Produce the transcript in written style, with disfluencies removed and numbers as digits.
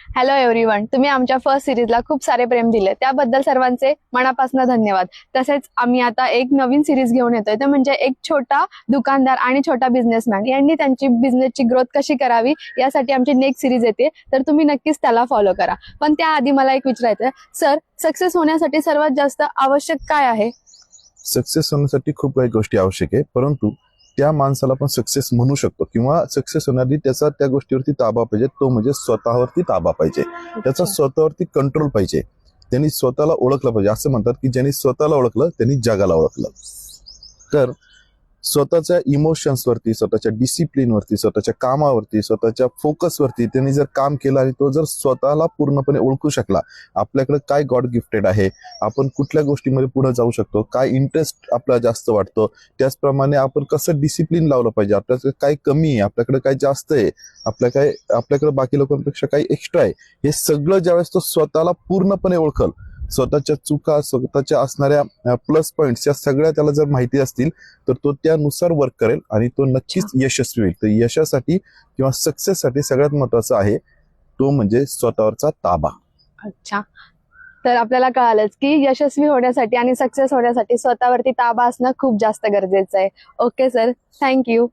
Hello everyone, तुम्ही आमच्या first सिरीजला खूप सारे प्रेम दिले त्याबद्दल सर्वांचे मनापासून धन्यवाद. तसेच आम्ही आता एक नवीन सिरीज घेऊन येतोय, ते म्हणजे एक छोटा दुकानदार आणि छोटा बिझनेसमॅन यांनी त्यांची बिझनेसची ग्रोथ कशी करावी यासाठी आमची नेक्स्ट सिरीज येते, तर तुम्ही नक्कीच त्याला फॉलो करा. पण त्याआधी मला एक विचारायचं, सर सक्सेस होण्यासाठी सर्वात जास्त आवश्यक काय आहे? सक्सेस होण्यासाठी खूप काही गोष्टी आवश्यक आहे, परंतु त्या माणसाला पण सक्सेस म्हणू शकतो किंवा सक्सेस होण्याआधी त्याचा त्या गोष्टीवरती ताबा पाहिजे, तो म्हणजे स्वतःवरती ताबा पाहिजे, त्याचा स्वतःवरती कंट्रोल पाहिजे. त्यांनी स्वतःला ओळखलं पाहिजे. असं म्हणतात की ज्यांनी स्वतःला ओळखलं त्यांनी जगाला ओळखलं. तर स्वतःच्या इमोशन्सवरती, स्वतःच्या डिसिप्लिनवरती, स्वतःच्या कामावरती, स्वतःच्या फोकसवरती त्यांनी जर काम केलं आणि तो जर स्वतःला पूर्णपणे ओळखू शकला, आपल्याकडे काय गॉड गिफ्टेड आहे, आपण कुठल्या गोष्टीमध्ये पुढे जाऊ शकतो, काय इंटरेस्ट आपला जास्त वाटतो, त्याचप्रमाणे आपण कसं डिसिप्लिन लावलं पाहिजे, आपल्याकडे काय कमी आहे, आपल्याकडे काय जास्त आहे, आपल्याकडे बाकी लोकांपेक्षा काही एक्स्ट्रा आहे, हे सगळं ज्यावेळेस तो स्वतःला पूर्णपणे ओळखल, स्वतःच्या चुका, स्वतःच्या असणाऱ्या प्लस पॉइंट्स या सगळ्या त्याला जर माहिती असतील, तर तो त्यानुसार वर्क करेल आणि तो नक्कीच यशस्वी होईल. तर यशासाठी किंवा सक्सेससाठी सगळ्यात महत्वाचा आहे तो म्हणजे स्वतःवरचा ताबा. अच्छा, तर आपल्याला कळालंच की यशस्वी होण्यासाठी आणि सक्सेस होण्यासाठी स्वतःवरती ताबा असणं खूप जास्त गरजेचं आहे. Okay sir, thank you.